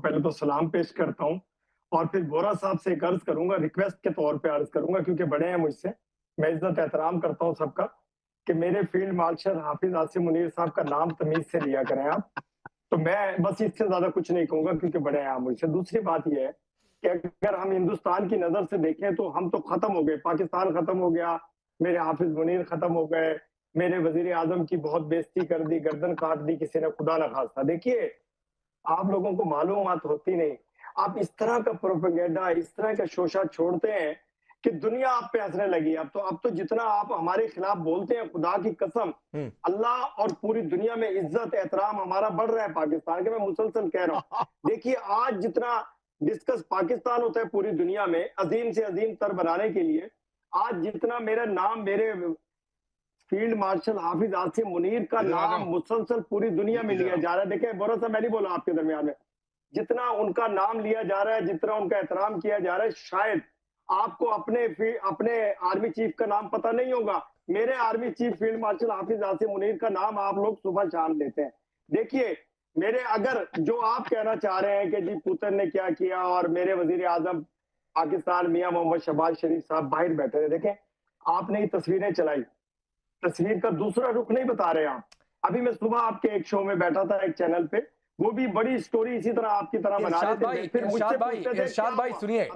पहले तो सलाम पेश करता हूँ और फिर वोरा साहब से एक अर्ज करूंगा, रिक्वेस्ट के तौर पे अर्ज करूंगा क्योंकि बड़े हैं मुझसे। मैं इज्जत एहतराम करता हूँ सबका कि मेरे फील्ड मार्शल हाफिज आसिम मुनीर साहब का नाम तमीज से लिया करें आप। तो मैं बस इससे ज्यादा कुछ नहीं कहूंगा क्योंकि बड़े हैं आप मुझसे। दूसरी बात यह है कि अगर हम हिंदुस्तान की नजर से देखें तो हम तो खत्म हो गए, पाकिस्तान खत्म हो गया, मेरे हाफिज मुनीर खत्म हो गए, मेरे वजीर आजम की बहुत बेइज्जती कर दी, गर्दन काट दी किसी ने, खुदा न खास्ता। देखिए, आप लोगों को मालूमात होती नहीं, आप इस तरह का प्रोपेगेंडा, इस तरह का शोषा छोड़ते हैं कि दुनिया आप पे हंसने लगी। अब तो जितना आप हमारे खिलाफ बोलते हैं, खुदा की कसम, अल्लाह और पूरी दुनिया में इज्जत एहतराम हमारा बढ़ रहा है पाकिस्तान के। मैं मुसलसल कह रहा हूँ। देखिए, आज जितना डिस्कस पाकिस्तान होता है पूरी दुनिया में अजीम से अजीम तर बनाने के लिए, आज जितना मेरा नाम, मेरे फील्ड मार्शल हाफिज आसिम मुनीर का नाम मुसलसल पूरी दुनिया में लिया जा रहा है। देखिए बोरा साहब, मैं नहीं बोला आपके दरमियान में, जितना उनका नाम लिया जा रहा है, जितना उनका एहतराम किया जा रहा है, शायद आपको अपने आर्मी चीफ का नाम पता नहीं होगा। मेरे आर्मी चीफ फील्ड मार्शल हाफिज आसिम मुनीर का नाम आप लोग सुबह शाम लेते हैं। देखिए, मेरे अगर जो आप कहना चाह रहे हैं कि जी पुतिन ने क्या किया और मेरे वजीर आजम पाकिस्तान मियां मोहम्मद शहबाज शरीफ साहब बाहर बैठे थे, देखें आपने ये तस्वीरें चलाई, तस्वीर का दूसरा रुख नहीं बता रहे आप। अभी मैं सुबह आपके एक शो में बैठा था एक चैनल पे, वो भी बड़ी स्टोरी इसी तरह आपकी तरह बना रहे थे। फिर इरशाद भाई सुनिए,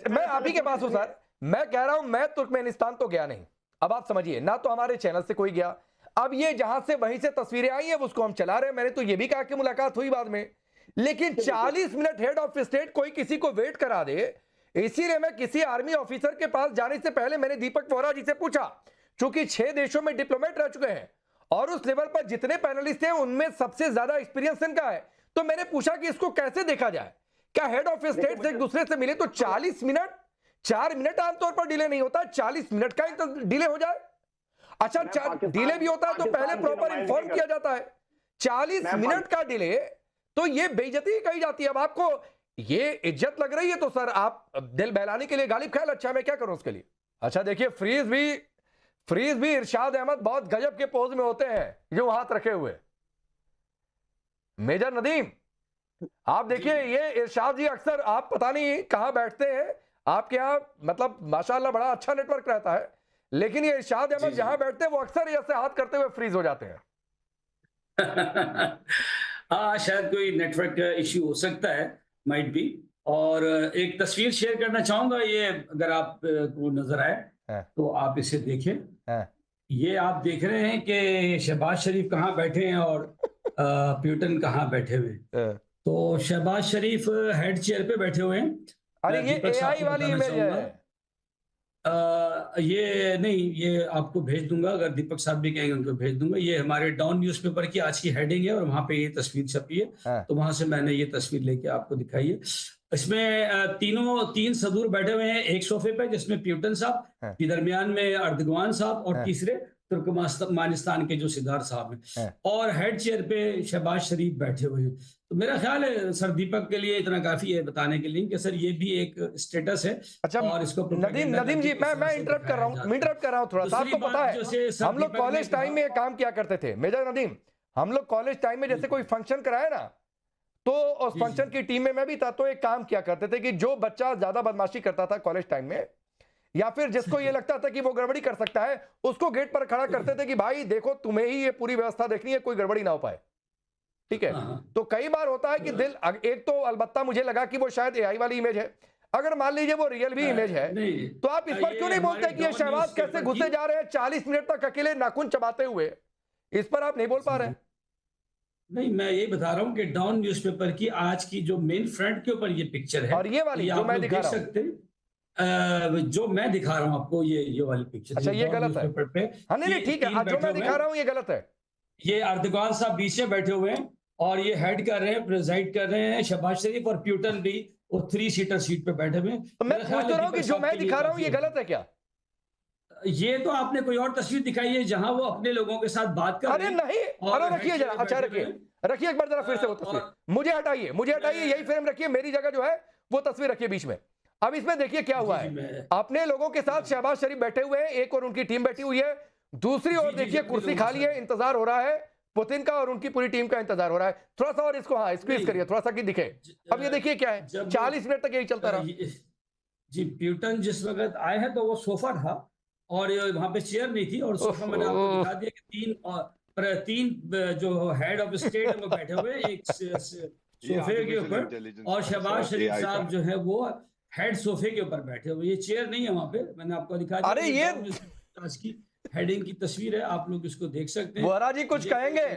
मैं आप ही के पास हूं सर। मैं कह रहा हूं मैं तुर्कमेनिस्तान तो गया नहीं। अब आप समझिए ना, तो हमारे चैनल से कोई गया। अब ये जहां से वहीं से तस्वीरें आई हैं उसको हम चला रहे हैं। मैंने तो ये भी कहा कि मुलाकात हुई बाद में, लेकिन 40 मिनट हेड ऑफ स्टेट कोई किसी को वेट करा दे। इसीलिए मैं किसी आर्मी ऑफिसर के पास जाने से पहले मैंने दीपक वोरा जी से पूछा, चूंकि 6 देशों में डिप्लोमेट रह चुके हैं और उस लेवल पर जितने पैनलिस्ट हैं उनमें सबसे ज्यादा एक्सपीरियंस इनका है। तो मैंने पूछा कि इसको कैसे देखा जाए, क्या हेड ऑफ स्टेट से एक दूसरे से मिले तो 40 मिनट, 4 मिनट आमतौर पर डिले नहीं होता, 40 मिनट का डिले हो जाए। अच्छा, डिले भी होता है तो पहले प्रॉपर इन्फॉर्म किया जाता है। 40 मिनट का डिले तो ये बेइज्जती कही जाती है। अब आपको ये इज्जत लग रही है तो सर आप दिल बहलाने के लिए गालिब ख्याल, अच्छा मैं क्या करूं उसके लिए। अच्छा देखिए, फ्रीज भी इरशाद अहमद बहुत गजब के पोज में होते हैं, यूं हाथ रखे हुए। मेजर नदीम, आप देखिए, ये इरशाद जी अक्सर आप पता नहीं कहां बैठते हैं, आपके यहां मतलब माशाल्लाह बड़ा अच्छा नेटवर्क रहता है, लेकिन ये इरशाद अहमद जहां बैठते हैं वो अक्सर ऐसे हाथ करते हुए फ्रीज हो जाते हैं। हाँ, शायद कोई नेटवर्क इश्यू हो सकता है, माइट बी। और एक तस्वीर शेयर करना चाहूंगा, ये अगर आप को नजर आए तो आप इसे देखें। ये आप देख रहे हैं कि शहबाज शरीफ कहाँ बैठे हैं और प्यूटन कहाँ बैठे हुए हैं। तो शहबाज शरीफ हेड चेयर पे बैठे हुए हैं। अरे ये एआई वाली इमेज है। ये नहीं, ये आपको भेज दूंगा, अगर दीपक साहब भी कहेंगे उनको भेज दूंगा। ये हमारे डॉन न्यूज़पेपर की आज की हेडिंग है और वहां पे ये तस्वीर छपी है। तो वहां से मैंने ये तस्वीर लेके आपको दिखाई है। इसमें तीन सदूर बैठे हुए हैं एक सोफे पे, जिसमें प्यूटन साहब के दरमियान में अर्दगवान साहब और तीसरे तुर्कमेनिस्तान के जो सिद्धार्थ साहब हैं, और हेड चेयर पे शहबाज शरीफ बैठे हुए हैं। तो मेरा ख्याल है सर दीपक के लिए इतना काफी है बताने के लिए कि सर ये भी एक स्टेटस है। अच्छा, और इसको नदीम जी, मैं इंटरप्ट कर रहा हूँ थोड़ा सा। आपको पता है हम लोग कॉलेज टाइम में काम किया करते थे मेजर नदीम। हम लोग कॉलेज टाइम में जैसे कोई फंक्शन कराए ना, तो उस फंक्शन की टीम में मैं भी था, तो एक काम किया करते थे कि जो बच्चा ज्यादा बदमाशी करता था कॉलेज टाइम में, या फिर जिसको ये लगता था कि वो गड़बड़ी कर सकता है, उसको गेट पर खड़ा करते थे कि भाई देखो तुम्हें ही ये पूरी व्यवस्था देखनी है, कोई गड़बड़ी ना हो पाए, ठीक है। तो कई बार होता है कि दिल, एक तो अलबत्ता मुझे लगा कि वो शायद एआई वाली इमेज है, अगर मान लीजिए वो रियल भी इमेज है तो आप इस पर क्यों नहीं बोलते कि ये शहबाज कैसे घुसे जा रहे हैं 40 मिनट तक अकेले नाखून चबाते हुए, इस पर आप नहीं बोल पा रहे हैं? नहीं, मैं ये बता रहा हूँ कि डॉन न्यूज़पेपर की आज की जो मेन फ्रंट के ऊपर ये पिक्चर है, और ये वाली जो मैं दिखा रहा हूँ, जो मैं दिखा रहा हूँ आपको, ये वाली पिक्चर। अच्छा, ये गलत है। हाँ नहीं ठीक है, जो मैं दिखा रहा हूँ ये गलत है। ये अर्दगान साहब बीच में बैठे हुए हैं और ये हेड कर रहे हैं, प्रेजाइड कर रहे हैं शहबाज शरीफ, और प्यूटन भी वो 3 सीटर सीट पे बैठे हुए हैं। तो मैं पूछ रहा हूँ कि जो मैं दिखा रहा हूँ ये गलत है क्या? ये तो आपने कोई और तस्वीर दिखाई है जहां वो अपने लोगों के साथ बात कर रहे हैं। अरे नहीं, अरे रखिए जरा, अच्छा रखिए एक बार जरा फिर से वो तस्वीर, मुझे हटाइए, यही फ्रेम रखिए, मेरी जगह जो है वो तस्वीर रखिए बीच में। अब इसमें देखिए क्या हुआ है, अपने लोगों के साथ शहबाज शरीफ बैठे हुए हैं, एक और उनकी टीम बैठी हुई है, दूसरी ओर देखिए कुर्सी खाली है, इंतजार हो रहा है पुतिन का और उनकी पूरी टीम का इंतजार हो रहा है। थोड़ा सा और इसको हाँ स्क्वीज करिए थोड़ा सा कि दिखे। अब ये देखिए क्या है, 40 मिनट तक यही चलता रहा। जी, प्यूटन जिस वक्त आए हैं तो वो सोफा था और वहां पे चेयर नहीं थी, और सोफा मैंने आपको दिखा दिया कि तीन जो हेड ऑफ स्टेट है वो बैठे हुए, एक सोफे के ऊपर, और शहबाज शरीफ साहब जो है वो हेड सोफे के ऊपर बैठे हुए। ये चेयर नहीं है वहां पे, मैंने आपको दिखा दिया। अरे ये आज की हेडिंग की तस्वीर है, आप लोग इसको देख सकते हैं। वोरा जी कुछ कहेंगे?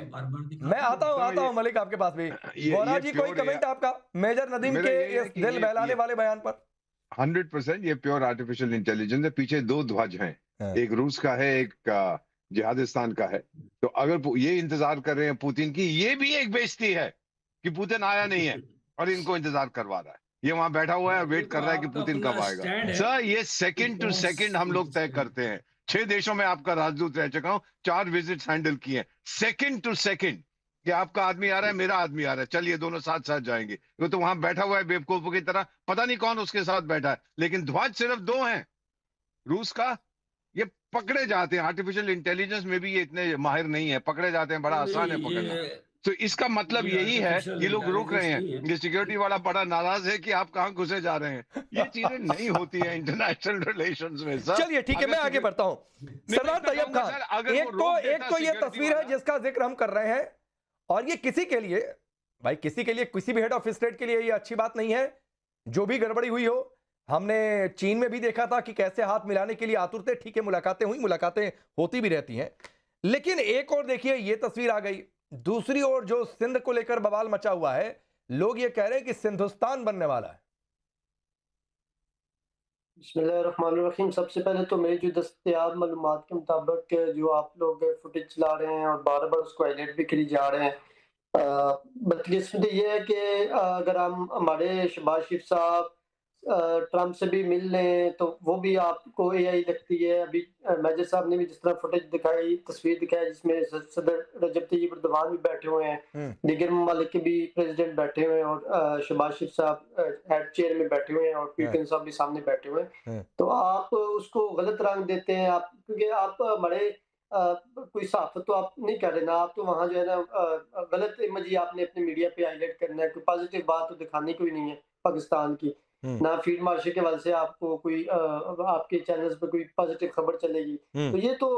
मैं आता हूं मलिक आपके पास भी। वोरा जी कोई कमेंट आपका मेजर नदीम के इस दिल बहलाने वाले बयान पर? 100% ये प्योर आर्टिफिशियल इंटेलिजेंस है। पीछे दो ध्वज हैं, एक रूस का है, एक जिहादिस्तान का है। तो अगर ये इंतजार कर रहे हैं पुतिन की, ये भी एक बेइज्जती है कि पुतिन आया नहीं है और इनको इंतजार करवा रहा है। ये वहां बैठा हुआ है, वेट कर रहा है कि पुतिन कब आएगा। सर ये सेकंड टू सेकंड हम लोग तय करते हैं। 6 देशों में आपका राजदूत रह चुका हूं, 4 विजिट्स हैंडल किए। सेकंड टू सेकंड कि आपका आदमी आ रहा है, मेरा आदमी आ रहा है, चलिए दोनों साथ साथ जाएंगे। वो तो वहां बैठा हुआ है बेवकूफों की तरह, पता नहीं कौन उसके साथ बैठा है, लेकिन ध्वज सिर्फ 2 हैं रूस का। ये पकड़े जाते हैं, आर्टिफिशियल इंटेलिजेंस में भी ये इतने माहिर नहीं है, पकड़े जाते हैं, बड़ा आसान है पकड़ना। तो इसका मतलब यही है, ये लोग रुक रहे हैं। ये सिक्योरिटी वाला बड़ा नाराज है कि आप कहां घुसे जा रहे हैं। ये चीजें नहीं होती है इंटरनेशनल रिलेशंस में सर। चलिए ठीक है, मैं आगे बढ़ता हूं। सरदार तैयब खान, एक तो ये तस्वीर है जिसका जिक्र हम कर रहे हैं, और ये किसी के लिए, भाई किसी के लिए, किसी भी हेड ऑफ स्टेट के लिए ये अच्छी बात नहीं है जो भी गड़बड़ी हुई हो। हमने चीन में भी देखा था कि कैसे हाथ मिलाने के लिए आतुर थे। ठीक है, मुलाकातें हुई, मुलाकातें होती भी रहती हैं, लेकिन एक और देखिए ये तस्वीर आ गई। दूसरी ओर जो सिंध को लेकर बवाल मचा हुआ है, लोग ये कह रहे हैं कि सिंधुस्तान बनने वाला है। बिस्मिल्लाहिर्रहमानिर्रहीम। सबसे पहले तो मेरी जो दस्तयाब मालूमात के मुताबिक जो आप लोग फुटेज चला रहे हैं और बार बार उसको हाईलाइट भी करी जा रहे हैं, बदकिस्मती ये है कि अगर हम हमारे शहबाज शरीफ साहब ट्रंप से भी मिल लें तो वो भी आपको एआई लगती है। अभी मेजर साहब ने भी जिस तरह फुटेज दिखाई, तस्वीर दिखाई, जिसमें सदर रजब तैयब एर्दोगान भी बैठे हुए हैं, दीगर ममालिक के भी प्रेसिडेंट बैठे हुए हैं, और शहबाज शरीफ साहब हेड चेयर में बैठे हुए हैं, और प्यूटन साहब भी सामने बैठे हुए हैं। तो आप उसको गलत रंग देते हैं, आप क्योंकि आप हमारे कोई सहाफत तो आप नहीं कर रहे ना, आप तो वहाँ जो है ना गलत इमेज ही आपने अपने मीडिया पे हाईलाइट करना है। कोई पॉजिटिव बात तो दिखानी कोई नहीं है पाकिस्तान की, ना फील्ड मार्शल के वजह से आपको कोई आपके चैनल्स पे कोई पॉजिटिव खबर चलेगी। तो ये तो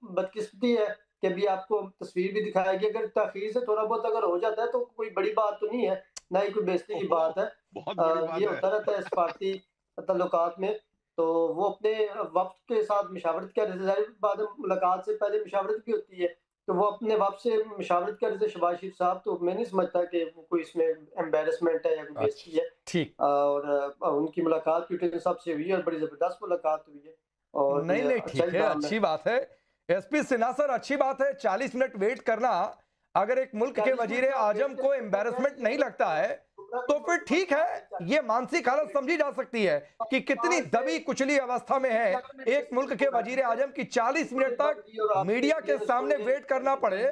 बदकिस्मती है कि अभी आपको तस्वीर भी दिखाएगी। अगर ताखीर से थोड़ा बहुत अगर हो जाता है तो कोई बड़ी बात तो नहीं है, ना ही कोई बेइज्जती की बात है। ये होता रहता है सफारती ताल्लुकात में। तो वो अपने वक्त के साथ मशावरत कर रहे थे, जाहिर बात है मुलाकात से पहले मशावरत भी होती है, तो वो अपने वक्त से मशावरत कर रहे थे शहबाज शरीफ साहब। तो मैं नहीं समझता कि कोई इसमें एम्बेरसमेंट है या कोई बेइज्जती है। ठीक, और उनकी मुलाकात प्यूटन साहब से हुई और बड़ी जबरदस्त मुलाकात हुई है। और नहीं ठीक है, अच्छी बात है। एसपी सिन्हा सर, अच्छी बात है। 40 मिनट वेट करना अगर एक मुल्क के वजीर आजम को एम्बेरसमेंट नहीं लगता है तो फिर ठीक है, ये मानसिक हालत समझी जा सकती है कि कितनी दबी कुचली अवस्था में है एक मुल्क के वजीर आजम की 40 मिनट तक मीडिया के सामने वेट करना पड़े।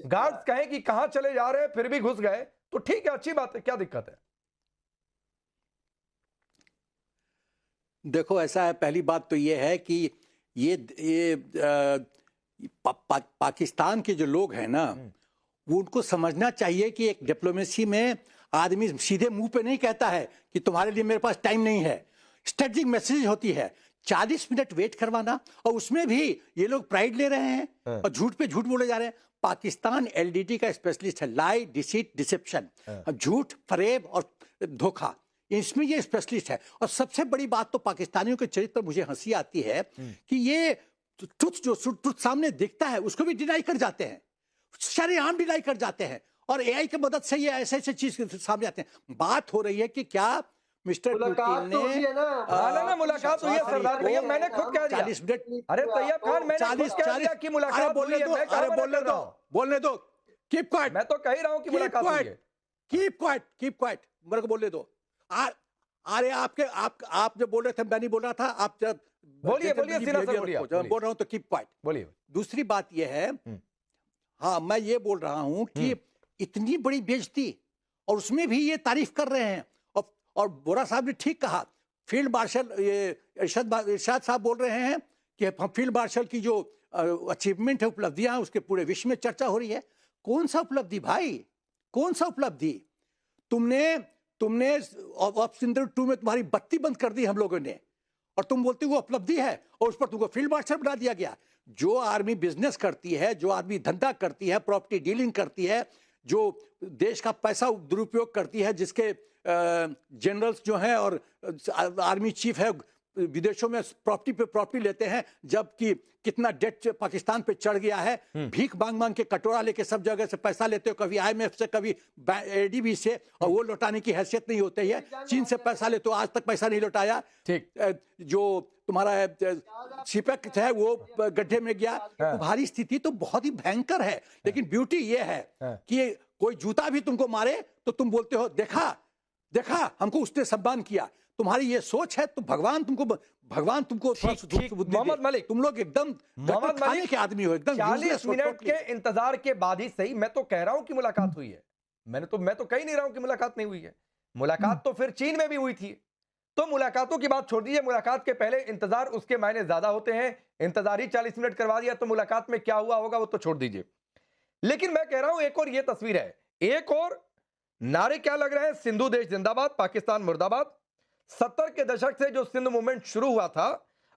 गार्ड्स कहें कि कहां चले जा रहे हैं, फिर भी घुस गए, तो ठीक है, अच्छी बात है, क्या दिक्कत है? देखो ऐसा है, पहली बात तो ये है कि ये पाकिस्तान के जो लोग हैं ना, वो उनको समझना चाहिए कि एक डिप्लोमेसी में आदमी सीधे मुंह पे नहीं कहता है कि तुम्हारे लिए मेरे पास टाइम नहीं है। स्ट्रेटजिक मैसेज होती है। 40 मिनट वेट करवाना, और उसमें भी ये लोग प्राइड ले रहे हैं और झूठ पे झूठ बोले जा रहे हैं। पाकिस्तान एलडीटी का स्पेशलिस्ट है, लाई, डिसीट, डिसेप्शन, झूठ, फरेब और धोखा, इसमें ये स्पेशलिस्ट है। और सबसे बड़ी बात तो पाकिस्तानियों के चरित्र पर मुझे हंसी आती है कि ये ट्रुथ सामने दिखता है उसको भी डिनाई कर जाते हैं, शरेआम डिनाई कर जाते हैं, और एआई की मदद से ये ऐसे ऐसे चीज सामने आते हैं। बात हो रही है कि क्या मिस्टर पुतिन ने मुलाकात हुई है सरदार तैयब, मैंने खुद कह दिया 40 मिनट। अरे तैयब खान, मैंने खुद कह दिया कि मुलाकात हुई है। मैं अरे बोलने दो, कीप क्वाइट। मैं तो कह ही रहा हूं कि मुलाकात हुई है। कीप क्वाइट, मेरे को बोलने दो। अरे आप जब बोल रहे थे मैं नहीं बोल रहा था, आप जब बोलिए सिन्हा सर, बोल रहा हूं तो कीप क्वाइट। बोलिए। दूसरी बात यह है, हाँ मैं ये बोल रहा हूं कि इतनी बड़ी बेइज्जती, और उसमें भी ये तारीफ कर रहे हैं। और बोरा साहब ने ठीक कहा, फील्ड मार्शल इरशाद साहब बोल रहे हैं कि फील्ड मार्शल की जो अचीवमेंट है, उपलब्धियां हैं, उसके पूरे विश्व में चर्चा हो रही है। कौन सा उपलब्धि भाई, कौन सा उपलब्धि? तुमने ऑप्शन 2 में तुम्हारी बत्ती बंद कर दी हम लोगों ने, और तुम बोलते हो वो उपलब्धि है, और उस पर तुमको फील्ड मार्शल बना दिया गया। जो आर्मी बिजनेस करती है, जो आर्मी धंधा करती है, प्रॉपर्टी डीलिंग करती है, जो देश का पैसा दुरुपयोग करती है, जिसके जनरल्स जो हैं और आर्मी चीफ है विदेशों में प्रॉपर्टी लेते हैं, जबकि कितना डेट पाकिस्तान पे चढ़ गया है, भीख मांग मांग के कटोरा लेके सब जगह से पैसा लेते हो, कभी IMF से, कभी ADB से, और वो लौटाने की हैसियत नहीं होती है। चीन से पैसा लेते हो, आज तक पैसा नहीं लौटाया। ठीक, जो तुम्हारा सिपक है वो गड्ढे में गया। तुम्हारी स्थिति तो बहुत ही भयंकर है, लेकिन ब्यूटी ये है कि कोई जूता भी तुमको मारे तो तुम बोलते हो देखा हमको उसने सम्मान किया। तुम्हारी ये सोच है तो भगवान तुमको मोहम्मद मलिक, तुम लोग एकदम खाने के आदमी हो, एकदम 40 मिनट के इंतजार के बाद ही सही मैं तो कह रहा हूं कि मुलाकात हुई है। मैं तो कह ही नहीं रहा हूं कि मुलाकात नहीं हुई है। मुलाकात तो फिर चीन में भी हुई थी। तो मुलाकातों की बात छोड़ दीजिए, मुलाकात के पहले इंतजार उसके मायने ज्यादा होते हैं। इंतजार ही 40 मिनट करवा दिया तो मुलाकात में क्या हुआ होगा वो तो छोड़ दीजिए। लेकिन मैं कह रहा हूं एक और ये तस्वीर है, एक और नारे क्या लग रहे हैं, सिंधु देश जिंदाबाद, पाकिस्तान मुर्दाबाद। 70 के दशक से जो सिंध मूवमेंट शुरू हुआ था,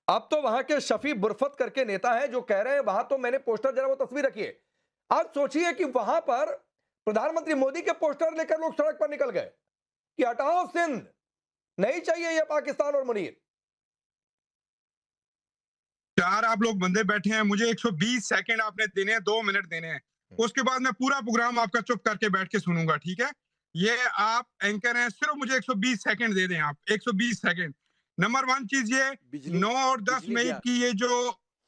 अब तो वहां के शफी बुरफत करके नेता हैं जो कह रहे हैं, वहां तो मैंने पोस्टर, जरा वो तस्वीर रखिए। आप सोचिए कि वहां पर प्रधानमंत्री मोदी के पोस्टर लेकर लोग सड़क पर निकल गए कि हटाओ सिंध, नहीं चाहिए ये पाकिस्तान और मुनीर। 4 आप लोग बंदे बैठे हैं, मुझे 120 सेकंड आपने देने हैं, 2 मिनट देने हैं, उसके बाद मैं पूरा प्रोग्राम आपका चुप करके बैठ के सुनूंगा, ठीक है? ये आप एंकर हैं, सिर्फ मुझे 120 सेकंड दे दें आप, 120 सेकंड। नंबर 1 चीज ये 9 और 10 मई की ये जो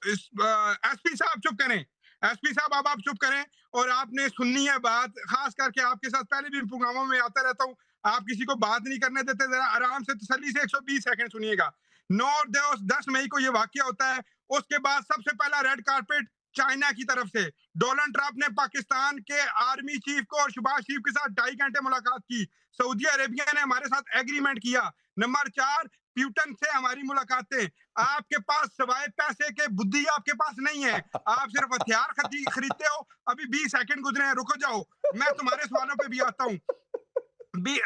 एसपी साहब चुप करें, एसपी साहब अब आप चुप करें, और आपने सुननी है बात, खास करके आपके साथ पहले भी प्रोग्रामों में आता रहता हूँ, आप किसी को बात नहीं करने देते, जरा आराम से तसल्ली से 120 सेकंड सुनिएगा। 9 और 10 मई को ये वाकया होता है। उसके बाद सबसे पहला रेड कारपेट चाइना की तरफ से, डोनाल्ड ट्रंप ने पाकिस्तान के आर्मी चीफ को और शहबाज शरीफ के साथ 2.5 घंटे मुलाकात की। सऊदी अरेबिया ने हमारे साथ एग्रीमेंट किया। नंबर 4, प्यूटन से हमारी मुलाकातें। आपके पास सिवाय पैसे के बुद्धि आपके पास नहीं है, आप सिर्फ हथियार खरीदते हो। अभी 20 सेकंड गुजरे हैं, रुको जाओ, मैं तुम्हारे सवालों पे भी आता हूँ।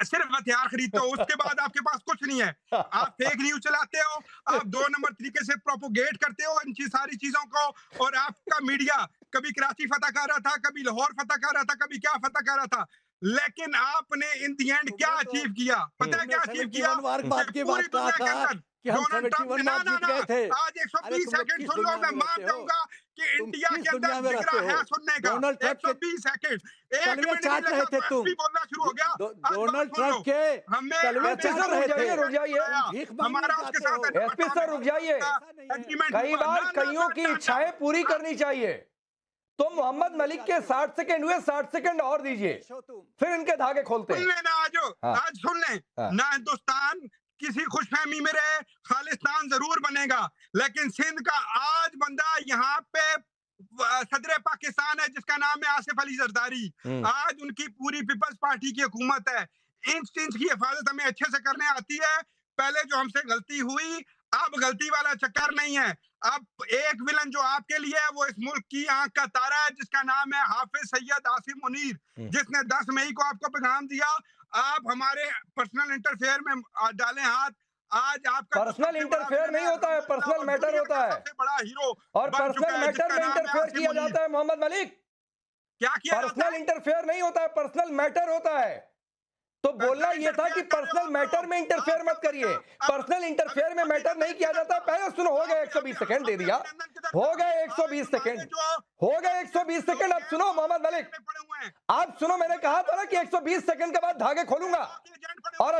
सिर्फ हथियार खरीदते हो, उसके बाद आपके पास कुछ नहीं है। आप फेक न्यूज चलाते हो, आप 2 नंबर तरीके से प्रोपोगेट करते हो इन सारी चीजों को, और आपका मीडिया कभी कराची फतह कर रहा था, कभी लाहौर फतह कर रहा था, कभी क्या फतह कर रहा था, लेकिन आपने इन दी एंड क्या अचीव किया? पता है क्या अचीव किया? पूरी दुनिया के अंदर डोनाल्ड ट्रंप ने आज 120 सेकंड सुन लो, मैं मान जाऊंगा कि इंडिया के अंदर जिगरा है सुनने का। 120 सेकंड, 1 मिनट रहे थे तुम, बोलना शुरू हो गया। डोनाल्ड ट्रंप के हमारा उसके साथ एसपी सर रुक जाइए, कई बार कईयों की इच्छाएं पूरी करनी चाहिए। तो मोहम्मद मलिक के 60 सेकंड हुए, 60 सेकंड और दीजिए, फिर इनके धागे खोलते हैं। आज सुन लें ना, हिंदुस्तान किसी खुशफहमी में रहे, खालिस्तान जरूर बनेगा, लेकिन सिंध का आज बंदा यहाँ पे सदर पाकिस्तान है जिसका नाम है आसिफ अली जरदारी। आज उनकी पूरी पीपल्स पार्टी की हुकूमत है। इंच इंच की हिफाजत हमें अच्छे से करने आती है। पहले जो हमसे गलती हुई, अब गलती वाला चक्कर नहीं है। अब एक विलन जो आपके लिए है वो इस मुल्क की आंख का तारा है, जिसका नाम है हाफिज सैयद आसिम मुनीर, जिसने 10 मई को आपको पैगाम दिया। आप हमारे पर्सनल इंटरफेयर में डालें हाथ। आज आपका पर्सनल इंटरफेयर नहीं होता है, पर्सनल मैटर होता है। सबसे बड़ा हीरो और पर्सनल मैटर में इंटरफेयर किया जाता है मोहम्मद मलिक। क्या किया? पर्सनल इंटरफेयर नहीं होता है, पर्सनल मैटर होता है। तो बोलना यह था कि पर्सनल मैटर में इंटरफेयर मत करिए। पर्सनल इंटरफेयर में मैटर नहीं किया जाता। पहले सुनो, हो गए 120 सेकंड दे दिया, हो गए 120 सेकंड, हो गए 120 सेकंड। अब सुनो मोहम्मद मलिक, आप सुनो, मैंने कहा था ना कि 120 सेकंड के बाद धागे खोलूंगा। और